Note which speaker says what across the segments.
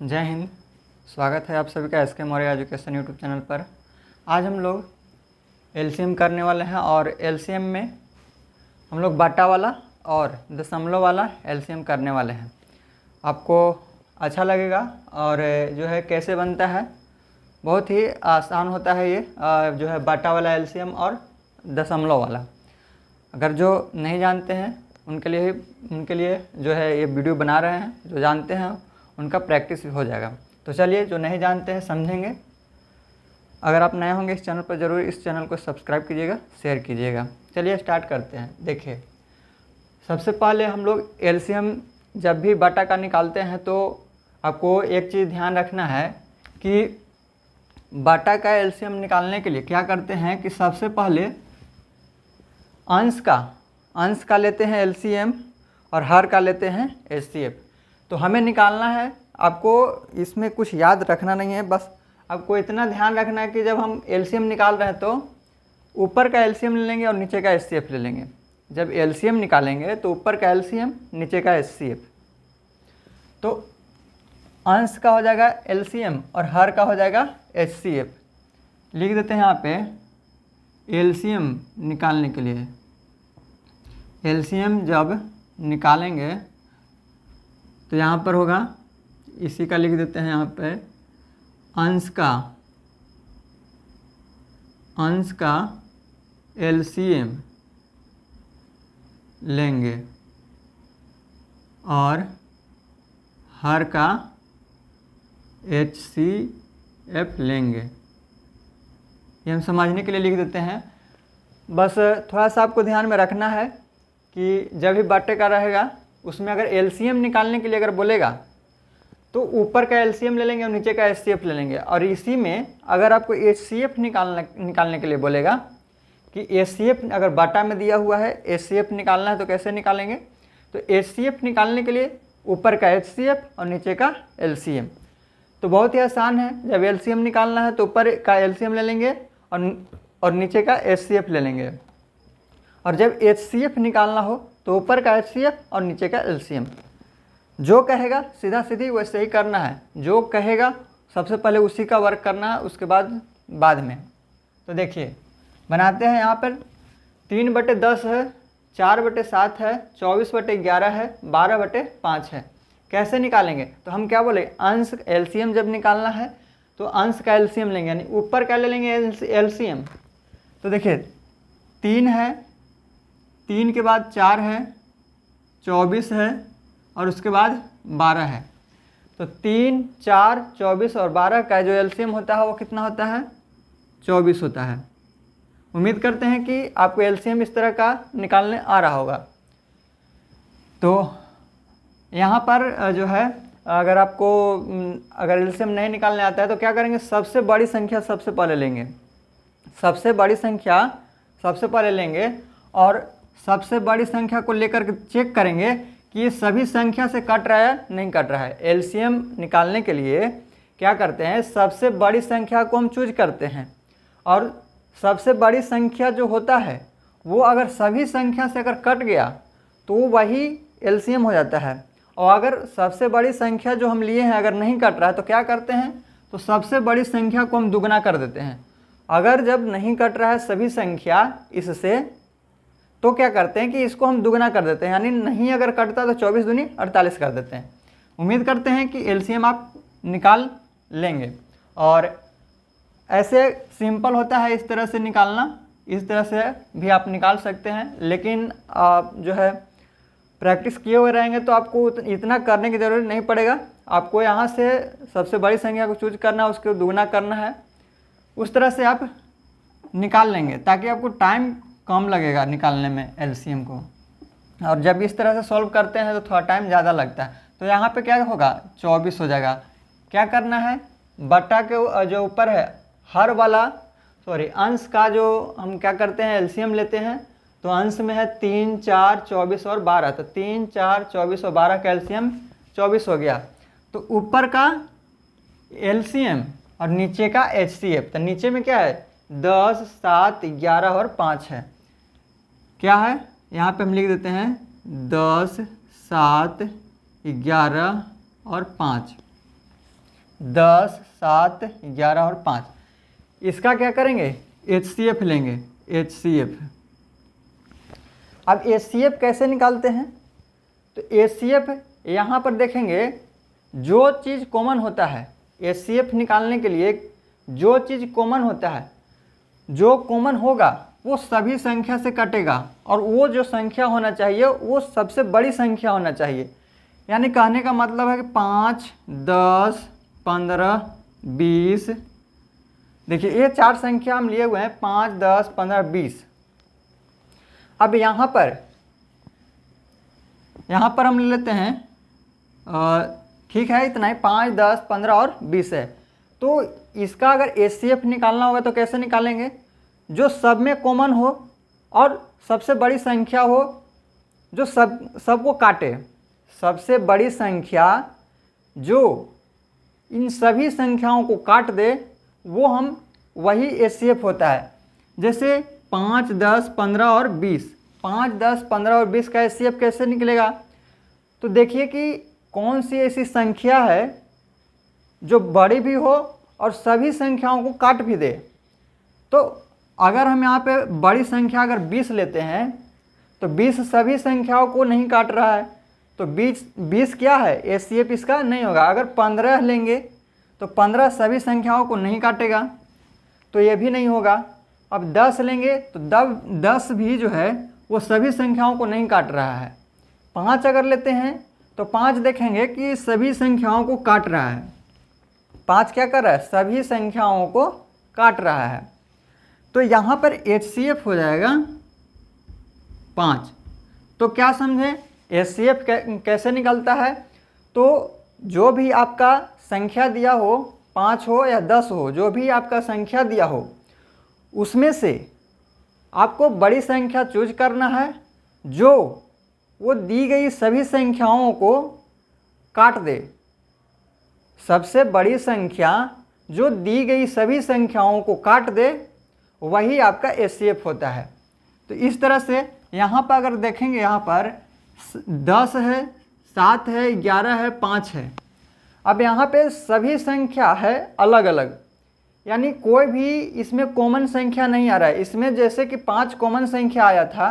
Speaker 1: जय हिंद। स्वागत है आप सभी का एस के मौर्य एजुकेशन यूट्यूब चैनल पर। आज हम लोग एलसीएम करने वाले हैं और एलसीएम में हम लोग बाटा वाला और दशमलव वाला एलसीएम करने वाले हैं। आपको अच्छा लगेगा और जो है कैसे बनता है, बहुत ही आसान होता है ये जो है बाटा वाला एलसीएम और दशमलव वाला। अगर जो नहीं जानते हैं उनके लिए जो है ये वीडियो बना रहे हैं, जो जानते हैं उनका प्रैक्टिस हो जाएगा। तो चलिए, जो नहीं जानते हैं समझेंगे। अगर आप नए होंगे इस चैनल पर, ज़रूर इस चैनल को सब्सक्राइब कीजिएगा, शेयर कीजिएगा। चलिए स्टार्ट करते हैं। देखिए, सबसे पहले हम लोग एलसीएम जब भी बाटा का निकालते हैं तो आपको एक चीज़ ध्यान रखना है कि बाटा का एलसीएम निकालने के लिए क्या करते हैं कि सबसे पहले अंश का लेते हैं एलसीएम और हर का लेते हैं एचसीएफ। तो हमें निकालना है, आपको इसमें कुछ याद रखना नहीं है, बस आपको इतना ध्यान रखना है कि जब हम एलसीएम निकाल रहे हैं तो ऊपर का एलसीएम ले लेंगे और नीचे का एचसीएफ ले लेंगे। जब एलसीएम निकालेंगे तो ऊपर का एलसीएम, नीचे का एचसीएफ। तो अंश का हो जाएगा एलसीएम और हर का हो जाएगा एचसीएफ। लिख देते हैं यहाँ पे एलसीएम निकालने के लिए। एलसीएम जब निकालेंगे तो यहाँ पर होगा, इसी का लिख देते हैं यहाँ पे अंश का एलसीएम लेंगे और हर का एचसीएफ लेंगे। ये हम समझने के लिए लिख देते हैं। बस थोड़ा सा आपको ध्यान में रखना है कि जब भी बाटे का रहेगा उसमें अगर एलसीएम निकालने के लिए अगर बोलेगा तो ऊपर का एलसीएम ले लेंगे और नीचे का एचसीएफ ले लेंगे। और इसी में अगर आपको एचसीएफ निकालने के लिए बोलेगा कि एचसीएफ अगर बाटा में दिया हुआ है, एचसीएफ निकालना है तो कैसे निकालेंगे, तो एचसीएफ निकालने के लिए ऊपर का एचसीएफ और नीचे का एलसीएम। तो बहुत ही आसान है। जब एलसीएम निकालना है तो ऊपर का एलसीएम ले लेंगे और नीचे का एचसीएफ ले लेंगे। और जब एचसीएफ निकालना हो तो ऊपर का एचसीएफ और नीचे का एलसीएम। जो कहेगा सीधा सीधी वैसे ही करना है। जो कहेगा सबसे पहले उसी का वर्क करना है, उसके बाद में। तो देखिए, बनाते हैं। यहाँ पर 3/10 है, 4/7 है, 24/11 है, 12/5 है। कैसे निकालेंगे तो हम क्या बोले, अंश एलसीएम जब निकालना है तो अंश का एलसीएम लेंगे, यानी ऊपर का ले लेंगे एलसीएम। तो देखिए 3 है, 3 के बाद 4 है, 24 है और उसके बाद 12 है। तो 3, 4, 24 और 12 का जो एलसीएम होता है वो कितना होता है, 24 होता है। उम्मीद करते हैं कि आपको एलसीएम इस तरह का निकालने आ रहा होगा। तो यहाँ पर जो है अगर एलसीएम नहीं निकालने आता है तो क्या करेंगे, सबसे बड़ी संख्या सबसे पहले लेंगे। सबसे बड़ी संख्या सबसे पहले लेंगे और सबसे बड़ी संख्या को लेकर के चेक करेंगे कि ये सभी संख्या से कट रहा है नहीं कट रहा है। एलसीएम निकालने के लिए क्या करते हैं, सबसे बड़ी संख्या को हम चूज करते हैं और सबसे बड़ी संख्या जो होता है वो अगर सभी संख्या से अगर कट गया तो वही एलसीएम हो जाता है। और अगर सबसे बड़ी संख्या जो हम लिए हैं अगर नहीं कट रहा है तो क्या करते हैं, तो सबसे बड़ी संख्या को हम दुगना कर देते हैं। अगर जब नहीं कट रहा है सभी संख्या इससे, तो क्या करते हैं कि इसको हम दुगना कर देते हैं, यानी नहीं अगर कटता तो 24 दूनी 48 कर देते हैं। उम्मीद करते हैं कि एलसीएम आप निकाल लेंगे। और ऐसे सिंपल होता है इस तरह से निकालना, इस तरह से भी आप निकाल सकते हैं। लेकिन आप जो है प्रैक्टिस किए हुए रहेंगे तो आपको इतना करने की ज़रूरत नहीं पड़ेगा। आपको यहाँ से सबसे बड़ी संख्या को चूज करना है, उसको दुगना करना है, उस तरह से आप निकाल लेंगे ताकि आपको टाइम कम लगेगा निकालने में एलसीएम को। और जब इस तरह से सॉल्व करते हैं तो थोड़ा टाइम ज़्यादा लगता है। तो यहाँ पे क्या होगा, 24 हो जाएगा। क्या करना है, बट्टा के जो ऊपर है हर वाला अंश का जो हम क्या करते हैं, एलसीएम लेते हैं। तो अंश में है 3, 4, 24 और 12। तो 3, 4, 24 और 12 का एलसीएम 24 हो गया। तो ऊपर का एलसीएम और नीचे का एचसीएफ। तो नीचे में क्या है, 10, 7, 11 और 5 है। क्या है, यहाँ पे हम लिख देते हैं 10, 7, 11 और 5। 10, 7, 11 और 5। इसका क्या करेंगे, HCF लेंगे, HCF। अब HCF कैसे निकालते हैं, तो HCF यहाँ पर देखेंगे जो चीज़ कॉमन होता है, HCF निकालने के लिए जो चीज़ कॉमन होता है, जो कॉमन होगा वो सभी संख्या से कटेगा और वो जो संख्या होना चाहिए वो सबसे बड़ी संख्या होना चाहिए। यानी कहने का मतलब है कि 5, 10, 15, 20, देखिए ये 4 संख्या हम लिए हुए हैं, 5, 10, 15, 20। अब यहाँ पर हम ले लेते हैं, ठीक है इतना ही, 5, 10, 15 और 20 है। तो इसका अगर HCF निकालना होगा तो कैसे निकालेंगे, जो सब में कॉमन हो और सबसे बड़ी संख्या हो, जो सबको काटे, सबसे बड़ी संख्या जो इन सभी संख्याओं को काट दे वो हम वही HCF होता है। जैसे 5, 10, 15 और 20, 5, 10, 15 और 20 का HCF कैसे निकलेगा, तो देखिए कि कौन सी ऐसी संख्या है जो बड़ी भी हो और सभी संख्याओं को काट भी दे। तो अगर हम यहाँ पे बड़ी संख्या अगर 20 लेते हैं तो 20 सभी संख्याओं को नहीं काट रहा है, तो 20 क्या है, HCF इसका नहीं होगा। अगर 15 लेंगे तो 15 सभी संख्याओं को नहीं काटेगा, तो ये भी नहीं होगा। अब 10 लेंगे तो 10 भी जो है वो सभी संख्याओं को नहीं काट रहा है। 5 अगर लेते हैं तो 5 देखेंगे कि सभी संख्याओं को काट रहा है। 5 क्या कर रहा है, सभी संख्याओं को काट रहा है। तो यहाँ पर HCF हो जाएगा 5। तो क्या समझे, HCF कैसे निकलता है, तो जो भी आपका संख्या दिया हो, 5 हो या 10 हो, जो भी आपका संख्या दिया हो उसमें से आपको बड़ी संख्या चूज करना है जो वो दी गई सभी संख्याओं को काट दे। सबसे बड़ी संख्या जो दी गई सभी संख्याओं को काट दे वही आपका HCF होता है। तो इस तरह से यहाँ पर अगर देखेंगे, यहाँ पर 10 है, 7 है, 11 है, 5 है। अब यहाँ पे सभी संख्या है अलग अलग, यानी कोई भी इसमें कॉमन संख्या नहीं आ रहा है। इसमें जैसे कि 5 कॉमन संख्या आया था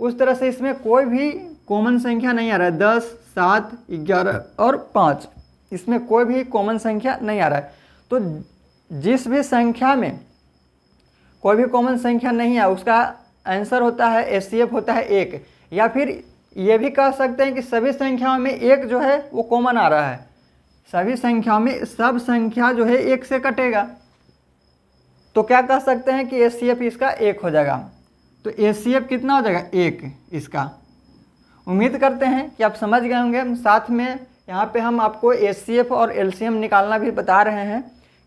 Speaker 1: उस तरह से इसमें कोई भी कॉमन संख्या नहीं आ रहा है। 10, 7, 11 और 5, इसमें कोई भी कॉमन संख्या नहीं आ रहा है। तो जिस भी संख्या में कोई भी कॉमन संख्या नहीं है उसका आंसर होता है, HCF होता है 1। या फिर ये भी कह सकते हैं कि सभी संख्याओं में 1 जो है वो कॉमन आ रहा है। सभी संख्याओं में सब संख्या जो है 1 से कटेगा, तो क्या कह सकते हैं कि HCF इसका 1 हो जाएगा। तो HCF कितना हो जाएगा, 1 इसका। उम्मीद करते हैं कि आप समझ गए होंगे। साथ में यहाँ पे हम आपको HCF और LCM निकालना भी बता रहे हैं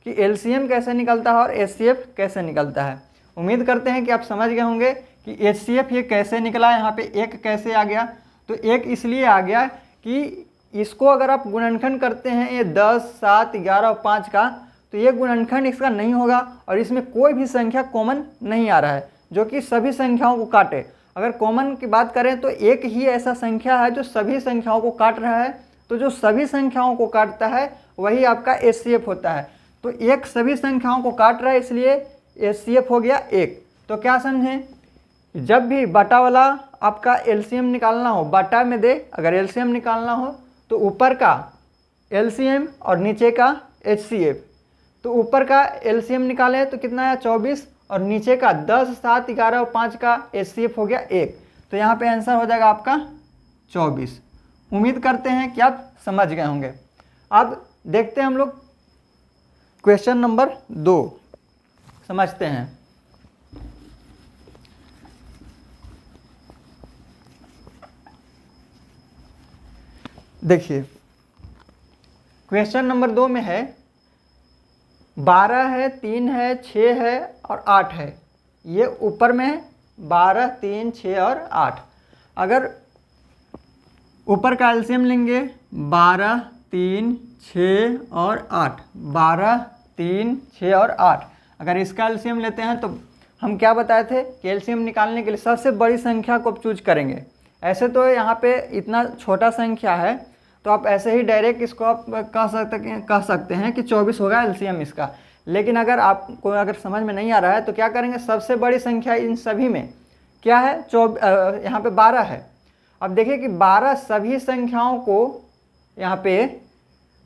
Speaker 1: कि LCM कैसे निकलता है और HCF कैसे निकलता है। उम्मीद करते हैं कि आप समझ गए होंगे कि HCF ये कैसे निकला, यहाँ पे 1 कैसे आ गया। तो 1 इसलिए आ गया कि इसको अगर आप गुणनखंड करते हैं ये 10, 7, 11 और 5 का, तो ये गुणनखंड इसका नहीं होगा और इसमें कोई भी संख्या कॉमन नहीं आ रहा है जो कि सभी संख्याओं को काटे। अगर कॉमन की बात करें तो 1 ही ऐसा संख्या है जो सभी संख्याओं को काट रहा है। तो जो सभी संख्याओं को काटता है वही आपका HCF होता है। तो 1 सभी संख्याओं को काट रहा है इसलिए HCF हो गया 1। तो क्या समझें, जब भी बटा वाला आपका LCM निकालना हो, बटा में दे अगर LCM निकालना हो तो ऊपर का LCM और नीचे का HCF। तो ऊपर का LCM निकाले तो कितना है 24 और नीचे का 10, 7, 11 और 5 का HCF हो गया 1। तो यहाँ पे आंसर हो जाएगा आपका 24। उम्मीद करते हैं कि आप समझ गए होंगे। अब देखते हैं हम लोग क्वेश्चन नंबर 2 समझते हैं। देखिए क्वेश्चन नंबर 2 में है 12 है, 3 है, 6 है और 8 है। ये ऊपर में है 12, 3, 6 और 8। अगर ऊपर का LCM लेंगे 12, 3, 6 और 8, 12, 3, 6 और 8। अगर इसका LCM लेते हैं तो हम क्या बताए थे कि LCM निकालने के लिए सबसे बड़ी संख्या को चूज करेंगे। ऐसे तो यहाँ पे इतना छोटा संख्या है तो आप ऐसे ही डायरेक्ट इसको आप कह सकते हैं कि 24 होगा एलसीएम इसका। लेकिन अगर आपको अगर समझ में नहीं आ रहा है तो क्या करेंगे, सबसे बड़ी संख्या इन सभी में क्या है, यहाँ पे 12 है। अब देखिए कि 12 सभी संख्याओं को यहाँ पे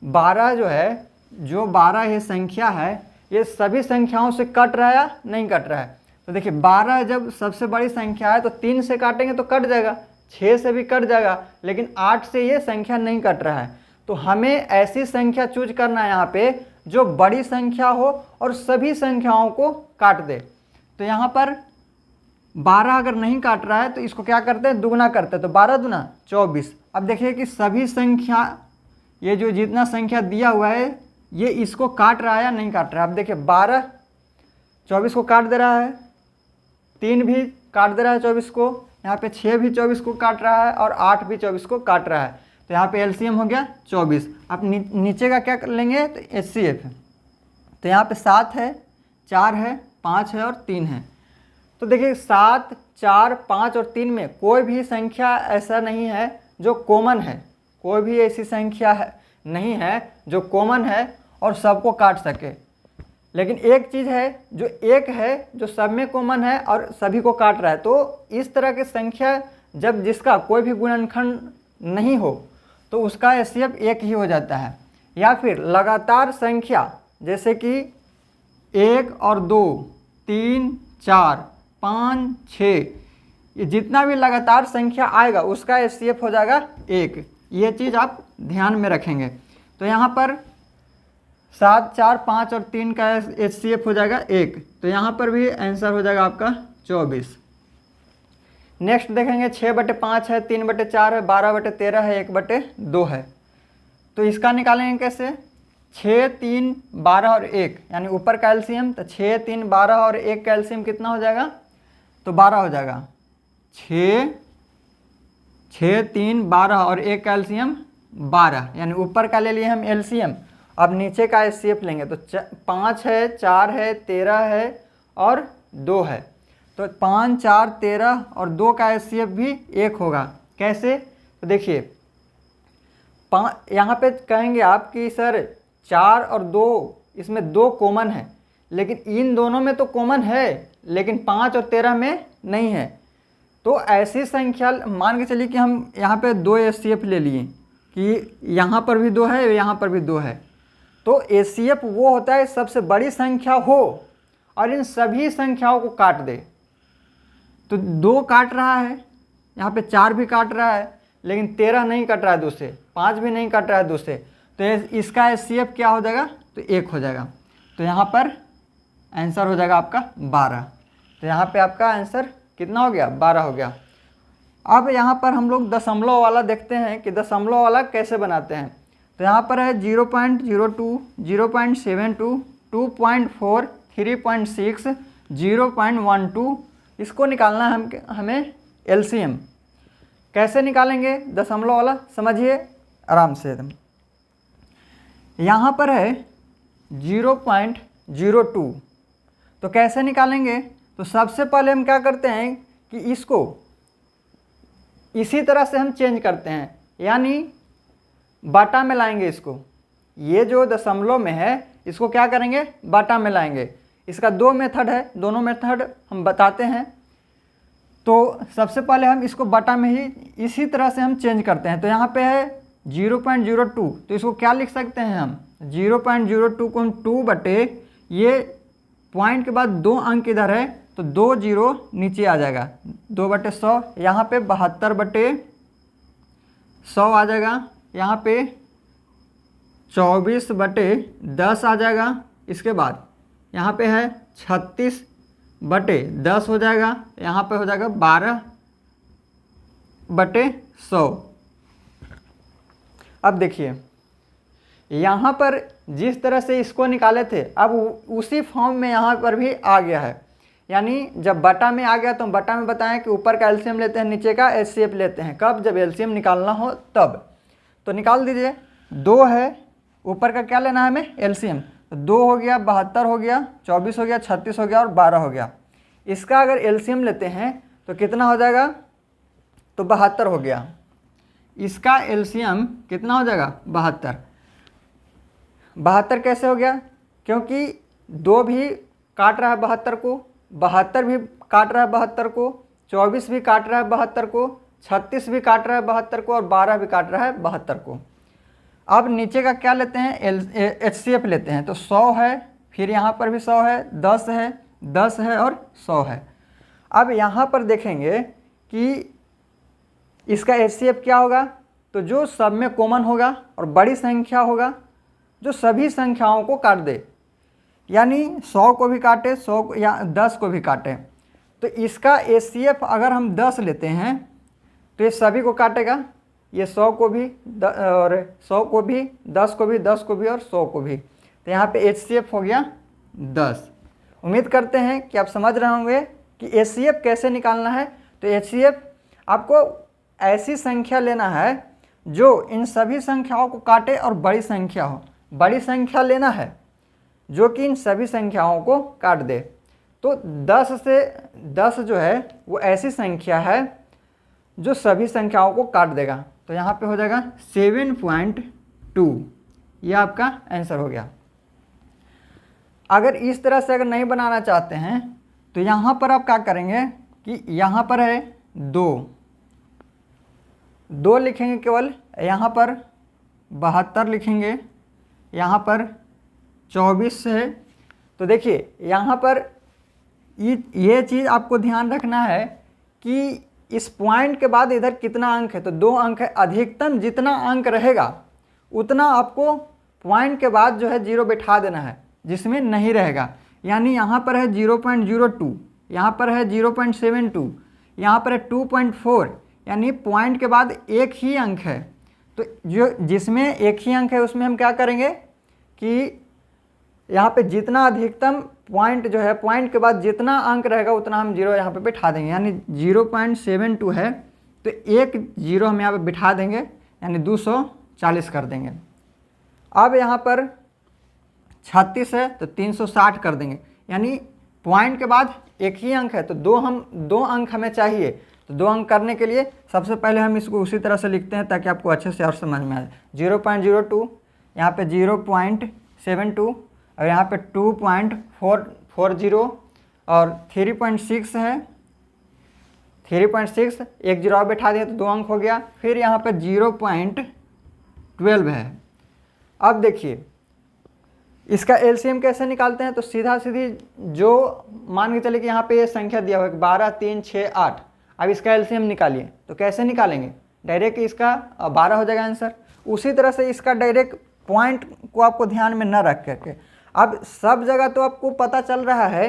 Speaker 1: 12 जो है, जो 12 ये संख्या है ये सभी संख्याओं से कट रहा है या नहीं कट रहा है। तो देखिए 12 जब सबसे बड़ी संख्या है तो 3 से काटेंगे तो कट जाएगा, 6 से भी कट जाएगा, लेकिन 8 से ये संख्या नहीं कट रहा है। तो हमें ऐसी संख्या चूज करना है यहाँ पे जो बड़ी संख्या हो और सभी संख्याओं को काट दे। तो यहाँ पर 12 अगर नहीं काट रहा है तो इसको क्या करते हैं, दुगना करते हैं। तो 12 दूना 24। अब देखिए कि सभी संख्या, ये जो जितना संख्या दिया हुआ है ये इसको काट रहा है या नहीं काट रहा है। अब देखिए 12 24 को काट दे रहा है, 3 भी काट दे रहा है 24 को, यहाँ पे 6 भी 24 को काट रहा है और 8 भी 24 को काट रहा है। तो यहाँ पे एलसीएम हो गया 24। आप नीचे का क्या कर लेंगे, तो एचसीएफ है। तो यहाँ पे 7 है, 4 है, 5 है और 3 है। तो देखिए 7, 4, 5 और 3 में कोई भी संख्या ऐसा नहीं है जो कॉमन है, कोई भी ऐसी संख्या है नहीं है जो कॉमन है और सबको काट सके। लेकिन एक चीज़ है जो एक है जो सब में कॉमन है और सभी को काट रहा है। तो इस तरह की संख्या जब जिसका कोई भी गुणनखंड नहीं हो तो उसका एचसीएफ 1 ही हो जाता है। या फिर लगातार संख्या जैसे कि 1 और 2, 3, 4, 5, 6, ये जितना भी लगातार संख्या आएगा उसका एचसीएफ हो जाएगा 1। ये चीज़ आप ध्यान में रखेंगे। तो यहाँ पर 7, 4, 5 और 3 का एचसीएफ हो जाएगा 1। तो यहाँ पर भी आंसर हो जाएगा आपका 24। नेक्स्ट देखेंगे 6/5 है, 3/4 है, 12/13 है, 1/2 है। तो इसका निकालेंगे कैसे, 6, 3, 12 और 1 यानी ऊपर का एलसीएम। तो 6, 3, 12 और 1 का एलसीएम कितना हो जाएगा, तो 12 हो जाएगा। 6, 3, 12 और 1 का एलसीएम 12 यानी ऊपर का ले लिए हम एलसीएम। अब नीचे का एचसीएफ लेंगे तो 5 है, 4 है, 13 है और 2 है। तो 5, 4, 13 और 2 का एचसीएफ भी 1 होगा। कैसे, तो देखिए यहाँ पे कहेंगे आप कि सर 4 और 2 इसमें 2 कॉमन है, लेकिन इन दोनों में तो कॉमन है लेकिन 5 और 13 में नहीं है। तो ऐसी संख्या मान के चलिए कि हम यहाँ पे 2 एचसीएफ ले लिए कि यहाँ पर भी 2 है, यहाँ पर भी 2 है। तो एचसीएफ वो होता है सबसे बड़ी संख्या हो और इन सभी संख्याओं को काट दे। तो 2 काट रहा है, यहाँ पे 4 भी काट रहा है, लेकिन 13 नहीं कट रहा है 2 से, 5 भी नहीं कट रहा है 2 से। तो इसका एचसीएफ क्या हो जाएगा, तो 1 हो जाएगा। तो यहाँ पर आंसर हो जाएगा आपका 12। तो यहाँ पे आपका आंसर कितना हो गया, 12 हो गया। अब यहाँ पर हम लोग दशमलव वाला देखते हैं कि दशमलव वाला कैसे बनाते हैं। तो यहाँ पर है 0.02, 0.72, 2.4, 3.6, 0.12। इसको निकालना है हमें एलसीएम। कैसे निकालेंगे दशमलव वाला, समझिए आराम से एकदम। यहाँ पर है 0.02, तो कैसे निकालेंगे, तो सबसे पहले हम क्या करते हैं कि इसको इसी तरह से हम चेंज करते हैं, यानी बाटा में लाएंगे इसको। ये जो दशमलव में है इसको क्या करेंगे, बाटा में लाएंगे। इसका 2 मेथड है, दोनों मेथड हम बताते हैं। तो सबसे पहले हम इसको बाटा में ही इसी तरह से हम चेंज करते हैं। तो यहाँ पे है 0.02, तो इसको क्या लिख सकते हैं हम, 0.02 को हम 2 बटे, ये पॉइंट के बाद 2 अंक इधर है तो 2 0 नीचे आ जाएगा, 2/100। यहाँ पे 72/100 आ जाएगा। यहाँ पे 24/10 आ जाएगा। इसके बाद यहाँ पे है 36/10 हो जाएगा। यहाँ पे हो जाएगा 12/100। अब देखिए यहाँ पर जिस तरह से इसको निकाले थे अब उसी फॉर्म में यहाँ पर भी आ गया है। यानी जब बटा में आ गया तो हम बटा में बताएं कि ऊपर का एलसीएम लेते हैं, नीचे का एचसीएफ लेते हैं। कब, जब एलसीएम निकालना हो तब। तो निकाल दीजिए। 2 है, ऊपर का क्या लेना है हमें, एलसीएम। तो 2 हो गया, 72 हो गया, 24 हो गया, 36 हो गया और 12 हो गया। इसका अगर एलसीएम लेते हैं तो कितना हो जाएगा, तो 72 हो गया। इसका एलसीएम कितना हो जाएगा 72। 72 कैसे हो गया? क्योंकि 2 भी काट रहा है 72 को, 72 भी काट रहा है 72 को, 24 भी काट रहा है 72 को, 36 भी काट रहा है 72 को और 12 भी काट रहा है 72 को। अब नीचे का क्या लेते हैं? HCF लेते हैं। तो 100 है, फिर यहाँ पर भी 100 है, 10 है, 10 है और 100 है। अब यहाँ पर देखेंगे कि इसका HCF क्या होगा? तो जो सब में कॉमन होगा और बड़ी संख्या होगा, जो सभी संख्याओं को काट दे, यानी 100 को भी काटे, 100 को या 10 को भी काटे। तो इसका HCF अगर हम 10 लेते हैं तो ये सभी को काटेगा, ये 100 को भी और 100 को भी, 10 को भी, 10 को भी और 100 को भी। तो यहाँ पे HCF हो गया 10। उम्मीद करते हैं कि आप समझ रहे होंगे कि HCF कैसे निकालना है। तो HCF आपको ऐसी संख्या लेना है जो इन सभी संख्याओं को काटे और बड़ी संख्या हो। बड़ी संख्या लेना है जो कि इन सभी संख्याओं को काट दे। तो 10 से 10 जो है वो ऐसी संख्या है जो सभी संख्याओं को काट देगा। तो यहाँ पे हो जाएगा 7.2। ये आपका आंसर हो गया। अगर इस तरह से अगर नहीं बनाना चाहते हैं तो यहाँ पर आप क्या करेंगे कि यहाँ पर है 2 लिखेंगे केवल, यहाँ पर 72 लिखेंगे, यहाँ पर 24 है। तो देखिए यहाँ पर ये चीज़ आपको ध्यान रखना है कि इस पॉइंट के बाद इधर कितना अंक है। तो 2 अंक है। अधिकतम जितना अंक रहेगा उतना आपको पॉइंट के बाद जो है 0 बैठा देना है, जिसमें नहीं रहेगा। यानी यहाँ पर है 0.02, यहाँ पर है 0.72, यहाँ पर है 2.4, यानी पॉइंट के बाद एक ही अंक है। तो जो जिसमें एक ही अंक है उसमें हम क्या करेंगे कि यहाँ पे जितना अधिकतम पॉइंट जो है, पॉइंट के बाद जितना अंक रहेगा उतना हम 0 यहाँ पे बिठा देंगे। यानी 0.72 है तो एक 0 हम यहाँ पे बिठा देंगे, यानी 240 कर देंगे। अब यहाँ पर 36 है तो 360 कर देंगे। यानी पॉइंट के बाद एक ही अंक है तो 2 अंक हमें चाहिए। तो 2 अंक करने के लिए सबसे पहले हम इसको उसी तरह से लिखते हैं ताकि आपको अच्छे से और समझ में आए। 0.02, यहाँ पे 0.72 और यहाँ पे 2.440 और 3.6 है, 3.6 एक 0 और बैठा दिए तो 2 अंक हो गया। फिर यहाँ पे 0.12 है। अब देखिए इसका एलसीएम कैसे निकालते हैं। तो सीधा सीधी जो मान के चले कि यहाँ पे ये संख्या दिया हुआ है 12, 3, 6, 8। अब इसका एलसीएम निकालिए। तो कैसे निकालेंगे? डायरेक्ट इसका 12 हो जाएगा आंसर। उसी तरह से इसका डायरेक्ट पॉइंट को आपको ध्यान में न रख करके, अब सब जगह तो आपको पता चल रहा है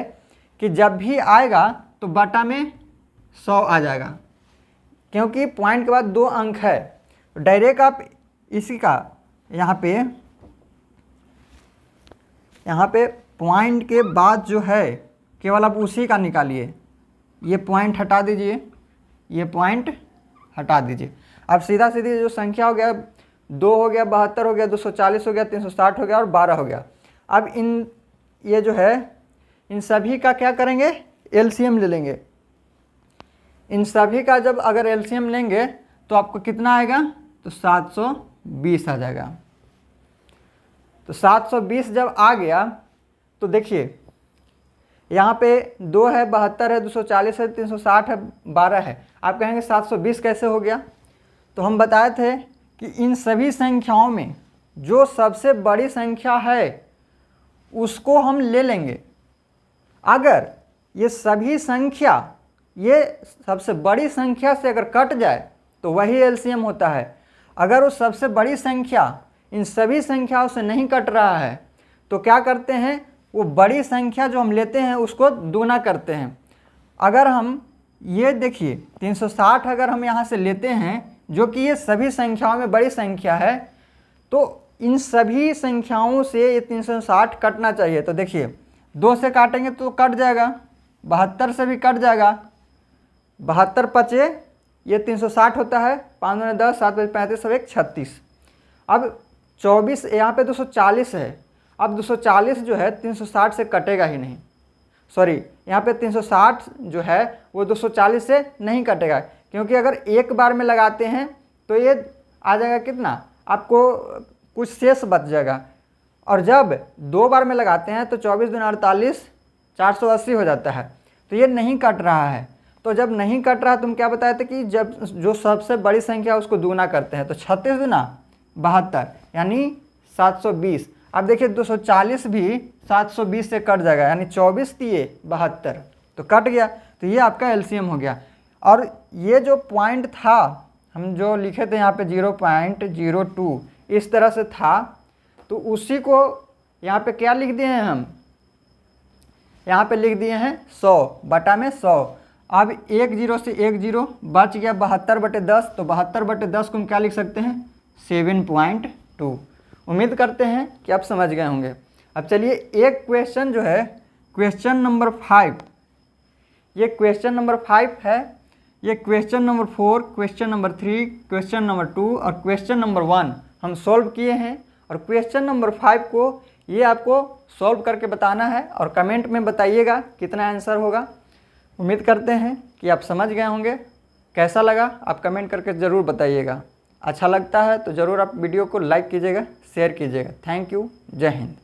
Speaker 1: कि जब भी आएगा तो बटा में 100 आ जाएगा, क्योंकि पॉइंट के बाद 2 अंक है। तो डायरेक्ट आप इसी का यहाँ पे पॉइंट के बाद जो है केवल आप उसी का निकालिए। ये पॉइंट हटा दीजिए, ये पॉइंट हटा दीजिए। अब सीधा सीधी जो संख्या हो गया 2 हो गया, 72 हो गया, 240 हो गया, 360 हो गया और 12 हो गया। अब ये जो है इन सभी का क्या करेंगे? एलसीएम ले लेंगे। इन सभी का जब अगर एलसीएम लेंगे तो आपको कितना आएगा? तो 720 आ जाएगा। तो 720 जब आ गया तो देखिए यहाँ पे 2 है, 72 है, 240 है, 360 है, 12 है। आप कहेंगे 720 कैसे हो गया? तो हम बताए थे कि इन सभी संख्याओं में जो सबसे बड़ी संख्या है उसको हम ले लेंगे। अगर ये सभी संख्या ये सबसे बड़ी संख्या से अगर कट जाए तो वही एलसीएम होता है। अगर वो सबसे बड़ी संख्या इन सभी संख्याओं से नहीं कट रहा है तो क्या करते हैं? वो बड़ी संख्या जो हम लेते हैं उसको दूना करते हैं। अगर हम ये देखिए 360 अगर हम यहाँ से लेते हैं जो कि ये सभी संख्याओं में बड़ी संख्या है, तो इन सभी संख्याओं से ये 360 कटना चाहिए। तो देखिए 2 से काटेंगे तो कट जाएगा, 72 से भी कट जाएगा, 72 पचे ये 360 होता है, 5 दूनी 10, 7 पचे 35, सब एक 36। अब 24 यहाँ पे 240 है। अब 240 जो है 360 से कटेगा ही नहीं, सॉरी यहाँ पे 360 जो है वो 240 से नहीं कटेगा, क्योंकि अगर एक बार में लगाते हैं तो ये आ जाएगा कितना, आपको कुछ शेष बच जाएगा। और जब 2 बार में लगाते हैं तो 24 दूनी 48, 480 हो जाता है। तो ये नहीं कट रहा है। तो जब नहीं कट रहा तुम क्या बताए थे कि जब जो सबसे बड़ी संख्या उसको दूना करते हैं, तो 36 दूना 72 यानी 720। अब देखिए 240 भी 720 से कट जाएगा, यानी 24 दिए 72, तो कट गया। तो ये आपका एलसीएम हो गया। और ये जो पॉइंट था हम जो लिखे थे यहाँ पे 0.02 इस तरह से था, तो उसी को यहाँ पे क्या लिख दिए हैं हम, यहाँ पे लिख दिए हैं 100 बटा में 100। अब 1 0 से 1 0 बच गया 72/10, तो 72/10 को हम क्या लिख सकते हैं 7.2। उम्मीद करते हैं कि आप समझ गए होंगे। अब चलिए एक क्वेश्चन जो है क्वेश्चन नंबर 5, ये क्वेश्चन नंबर 5 है, ये question number 4, question number 3, question number 2 और क्वेश्चन नंबर 1 हम सॉल्व किए हैं। और क्वेश्चन नंबर 5 को ये आपको सॉल्व करके बताना है और कमेंट में बताइएगा कितना आंसर होगा। उम्मीद करते हैं कि आप समझ गए होंगे। कैसा लगा आप कमेंट करके ज़रूर बताइएगा। अच्छा लगता है तो ज़रूर आप वीडियो को लाइक कीजिएगा, शेयर कीजिएगा। थैंक यू, जय हिंद।